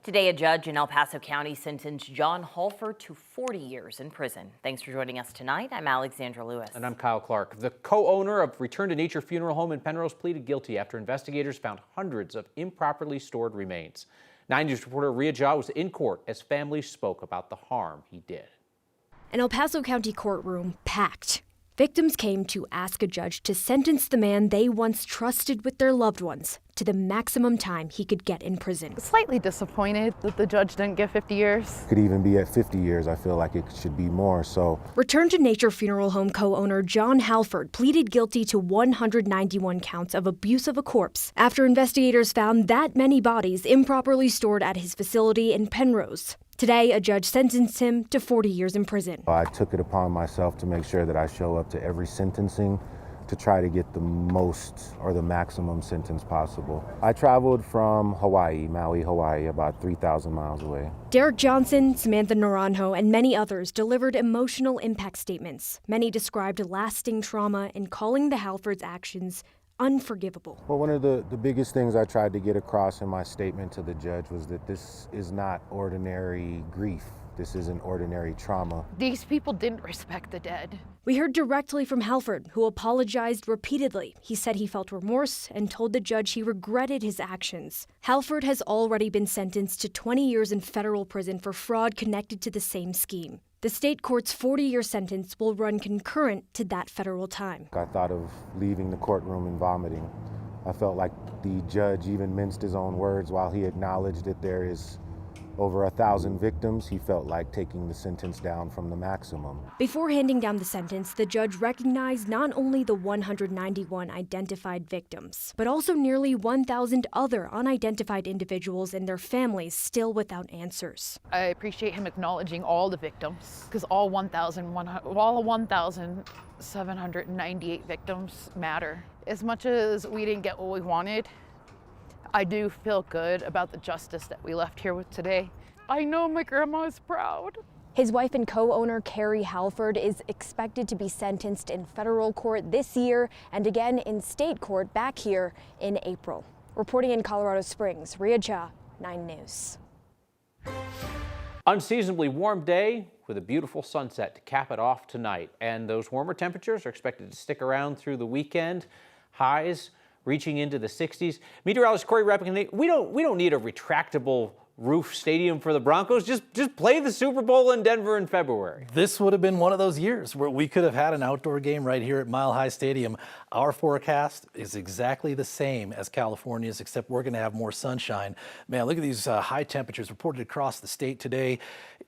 Today, a judge in El Paso County sentenced John Halford to 40 years in prison. Thanks for joining us tonight. I'm Alexandra Lewis. And I'm Kyle Clark. The co-owner of Return to Nature Funeral Home in Penrose pleaded guilty after investigators found hundreds of improperly stored remains. 9 News reporter Ria Jha was in court as families spoke about the harm he did. An El Paso County courtroom packed. Victims came to ask a judge to sentence the man they once trusted with their loved ones to the maximum time he could get in prison. Slightly disappointed that the judge didn't give 50 years. Could even be at 50 years. I feel like it should be more. So, Return to Nature Funeral Home co-owner John Halford pleaded guilty to 191 counts of abuse of a corpse after investigators found that many bodies improperly stored at his facility in Penrose. Today, a judge sentenced him to 40 years in prison. I took it upon myself to make sure that I show up to every sentencing to try to get the most or the maximum sentence possible. I traveled from Maui, Hawaii, about 3,000 miles away. Derek Johnson, Samantha Naranjo, and many others delivered emotional impact statements. Many described lasting trauma and calling the Halfords' actions unforgivable. Well, one of the biggest things I tried to get across in my statement to the judge was that this is not ordinary grief. This isn't ordinary trauma. These people didn't respect the dead. We heard directly from Halford, who apologized repeatedly. He said he felt remorse and told the judge he regretted his actions. Halford has already been sentenced to 20 years in federal prison for fraud connected to the same scheme. The state court's 40-year sentence will run concurrent to that federal time. I thought of leaving the courtroom and vomiting. I felt like the judge even minced his own words while he acknowledged that there is over 1,000 victims. He felt like taking the sentence down from the maximum. Before handing down the sentence, the judge recognized not only the 191 identified victims, but also nearly 1,000 other unidentified individuals and their families still without answers. I appreciate him acknowledging all the victims, because all 1,798 victims matter. As much as we didn't get what we wanted, I do feel good about the justice that we left here with today. I know my grandma is proud. His wife and co-owner Carrie Halford is expected to be sentenced in federal court this year and again in state court back here in April. Reporting in Colorado Springs, Ria Jha, 9 News. Unseasonably warm day with a beautiful sunset to cap it off tonight. And those warmer temperatures are expected to stick around through the weekend. Highs reaching into the 60s. Meteorologist Corey Reppigan, we don't need a retractable roof stadium for the Broncos. Just play the Super Bowl in Denver in February. This would have been one of those years where we could have had an outdoor game right here at Mile High Stadium. Our forecast is exactly the same as California's, except we're going to have more sunshine. Man, look at these high temperatures reported across the state today.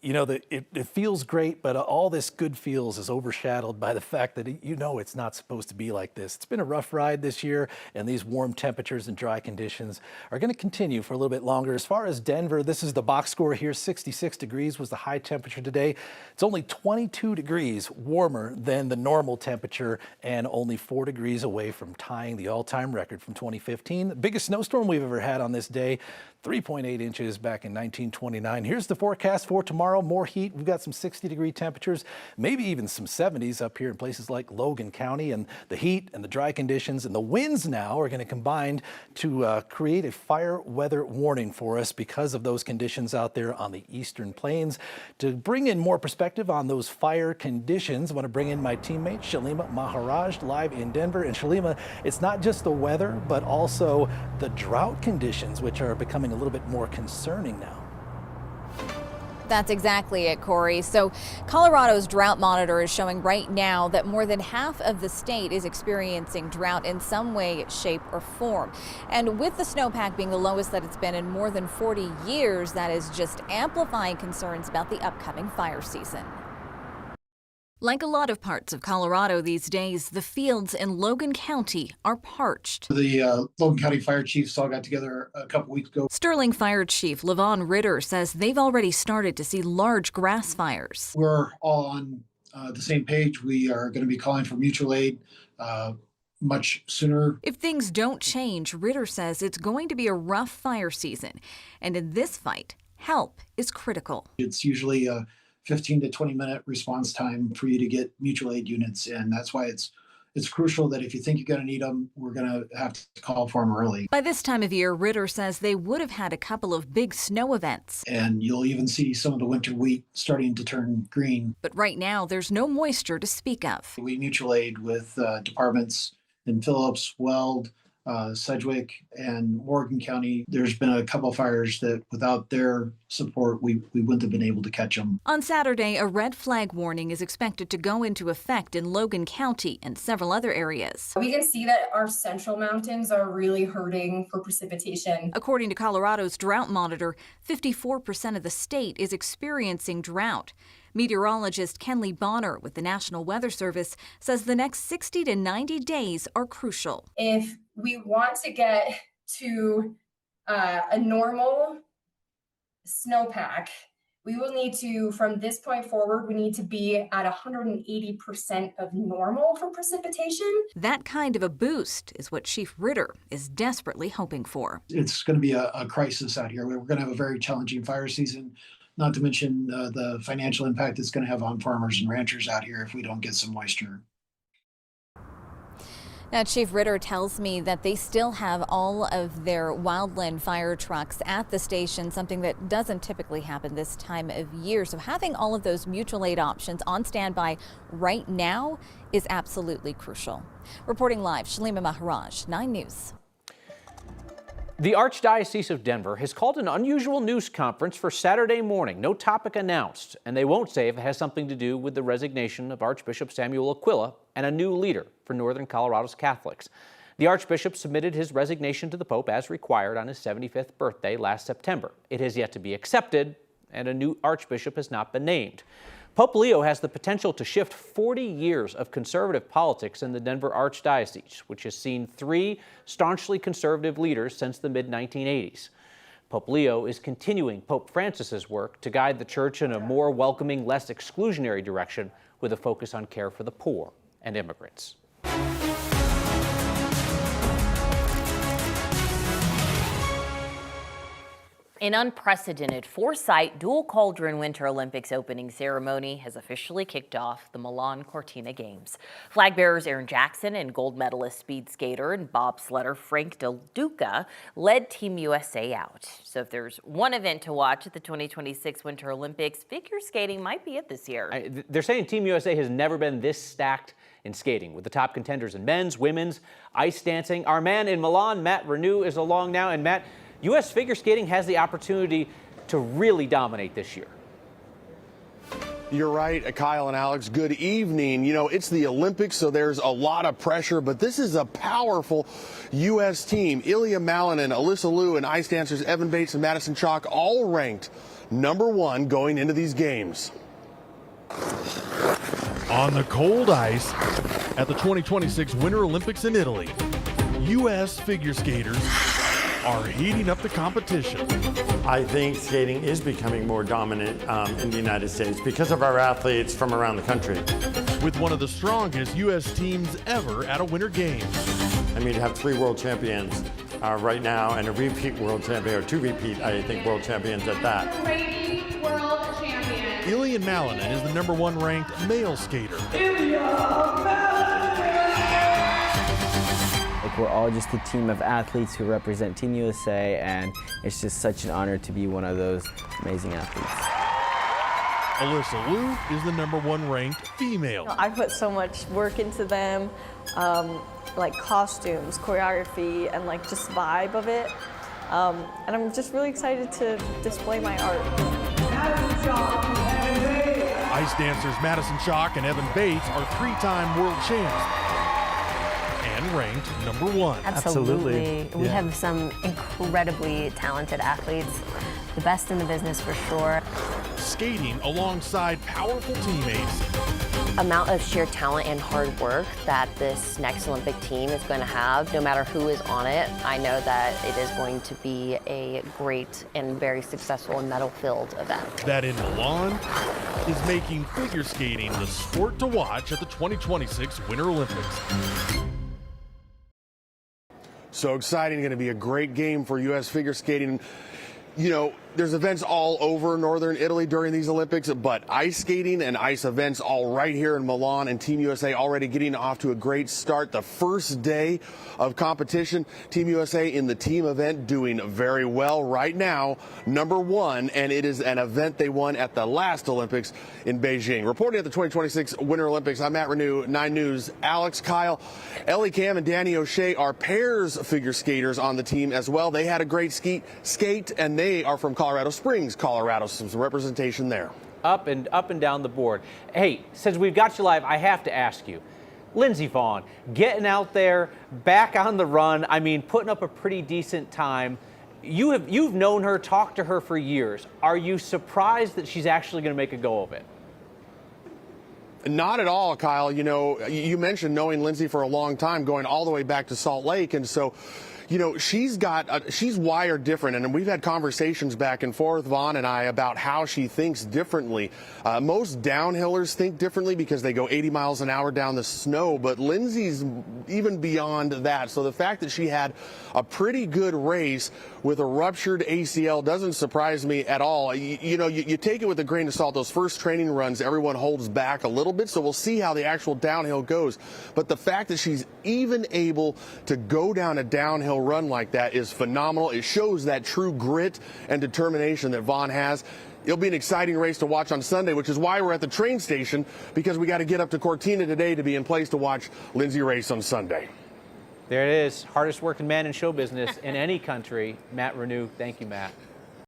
You know, it feels great, but all this good feels is overshadowed by the fact that it's not supposed to be like this. It's been a rough ride this year, and these warm temperatures and dry conditions are going to continue for a little bit longer. As far as Denver, this is the box score here. 66 degrees was the high temperature today. It's only 22 degrees warmer than the normal temperature and only 4 degrees away from tying the all-time record from 2015. The biggest snowstorm we've ever had on this day, 3.8 inches back in 1929. Here's the forecast for tomorrow. More heat. We've got some 60-degree temperatures, maybe even some 70s up here in places like Logan County. And the heat and the dry conditions and the winds now are going to combine to create a fire weather warning for us because of those conditions out there on the eastern plains. To bring in more perspective on those fire conditions, I want to bring in my teammate Shalima Maharaj live in Denver. And Shalima, it's not just the weather, but also the drought conditions, which are becoming a little bit more concerning now. That's exactly it, Corey. So Colorado's drought monitor is showing right now that more than half of the state is experiencing drought in some way, shape, or form. And with the snowpack being the lowest that it's been in more than 40 years, that is just amplifying concerns about the upcoming fire season. Like a lot of parts of Colorado these days, the fields in Logan County are parched. The Logan County Fire Chiefs all got together a couple weeks ago. Sterling Fire Chief Levon Ritter says they've already started to see large grass fires. We're all on the same page. We are going to be calling for mutual aid much sooner. If things don't change, Ritter says it's going to be a rough fire season. And in this fight, help is critical. It's usually a 15 to 20 minute response time for you to get mutual aid units, and that's why it's it's crucial that if you think you're going to need them, we're going to have to call for them early. By this time of year, Ritter says they would have had a couple of big snow events. And you'll even see some of the winter wheat starting to turn green. But right now, there's no moisture to speak of. We mutual aid with departments in Phillips, Weld, Sedgwick, and Morgan County. There's been a couple of fires that without their support, we wouldn't have been able to catch them. On Saturday, a red flag warning is expected to go into effect in Logan County and several other areas. We can see that our central mountains are really hurting for precipitation. According to Colorado's drought monitor, 54% of the state is experiencing drought. Meteorologist Kenley Bonner with the National Weather Service says the next 60 to 90 days are crucial. If we want to get to a normal snowpack, we will need to, from this point forward, we need to be at 180% of normal for precipitation. That kind of a boost is what Chief Ritter is desperately hoping for. It's going to be a crisis out here. We're going to have a very challenging fire season, not to mention the financial impact it's going to have on farmers and ranchers out here if we don't get some moisture. Now, Chief Ritter tells me that they still have all of their wildland fire trucks at the station, something that doesn't typically happen this time of year. So having all of those mutual aid options on standby right now is absolutely crucial. Reporting live, Shalima Maharaj, 9 News. The Archdiocese of Denver has called an unusual news conference for Saturday morning. No topic announced, and they won't say if it has something to do with the resignation of Archbishop Samuel Aquila and a new leader for Northern Colorado's Catholics. The Archbishop submitted his resignation to the Pope as required on his 75th birthday last September. It has yet to be accepted, and a new Archbishop has not been named. Pope Leo has the potential to shift 40 years of conservative politics in the Denver Archdiocese, which has seen 3 staunchly conservative leaders since the mid-1980s. Pope Leo is continuing Pope Francis's work to guide the church in a more welcoming, less exclusionary direction with a focus on care for the poor and immigrants. An unprecedented four-site dual cauldron Winter Olympics opening ceremony has officially kicked off the Milan Cortina Games. Flag bearers Aaron Jackson and gold medalist speed skater and bobsledder Frank Del Duca led Team USA out. So if there's one event to watch at the 2026 Winter Olympics, figure skating might be it this year. They're saying Team USA has never been this stacked in skating, with the top contenders in men's, women's, ice dancing. Our man in Milan, Matt Renew, is along now. And Matt, U.S. figure skating has the opportunity to really dominate this year. You're right, Kyle and Alex, good evening. You know, it's the Olympics, so there's a lot of pressure, but this is a powerful U.S. team. Ilya Malinin, Alyssa Liu, and ice dancers Evan Bates and Madison Chalk all ranked #1 going into these games. On the cold ice at the 2026 Winter Olympics in Italy, U.S. figure skaters are heating up the competition. I think skating is becoming more dominant in the United States because of our athletes from around the country. With one of the strongest U.S. teams ever at a Winter Games. I mean, to have 3 world champions right now and a repeat world champion, or 2 repeat, I think, world champions at that. Reigning world champion. Ilya Malinin is the #1 ranked male skater. We're all just a team of athletes who represent Team USA, and it's just such an honor to be one of those amazing athletes. Alyssa Liu is the #1 ranked female. I put so much work into them, like costumes, choreography, and like just vibe of it. And I'm just really excited to display my art. Ice dancers Madison Chalk and Evan Bates are 3-time world champs. And ranked #1. Absolutely. We have some incredibly talented athletes, the best in the business for sure. Skating alongside powerful teammates. Amount of sheer talent and hard work that this next Olympic team is going to have, no matter who is on it, I know that it is going to be a great and very successful and medal-filled event. That in Milan is making figure skating the sport to watch at the 2026 Winter Olympics. So exciting, going to be a great game for U.S. figure skating. You know, there's events all over northern Italy during these Olympics, but ice skating and ice events all right here in Milan, and Team USA already getting off to a great start. The first day of competition, Team USA in the team event doing very well right now, #1, and it is an event they won at the last Olympics in Beijing. Reporting at the 2026 Winter Olympics, I'm Matt Renew, 9 News. Alex, Kyle, Ellie Cam, and Danny O'Shea are pairs figure skaters on the team as well. They had a great skate, and they are from Colorado Springs, Colorado. Some representation there. Up and down the board. Hey, since we've got you live, I have to ask you, Lindsey Vonn, getting out there, back on the run. I mean, putting up a pretty decent time. You've known her, talked to her for years. Are you surprised that she's actually going to make a go of it? Not at all, Kyle. You know, you mentioned knowing Lindsey for a long time, going all the way back to Salt Lake, and so, you know, she's wired different, and we've had conversations back and forth, Vonn and I, about how she thinks differently. Most downhillers think differently because they go 80 miles an hour down the snow, but Lindsey's even beyond that. So the fact that she had a pretty good race with a ruptured ACL doesn't surprise me at all. You know, you take it with a grain of salt. Those first training runs, everyone holds back a little bit, so we'll see how the actual downhill goes. But the fact that she's even able to go down a downhill run like that is phenomenal. It shows that true grit and determination that Vonn has. It'll be an exciting race to watch on Sunday, which is why we're at the train station, because we got to get up to Cortina today to be in place to watch Lindsey race on Sunday. There it is, hardest working man in show business in any country, Matt Renew. Thank you, Matt.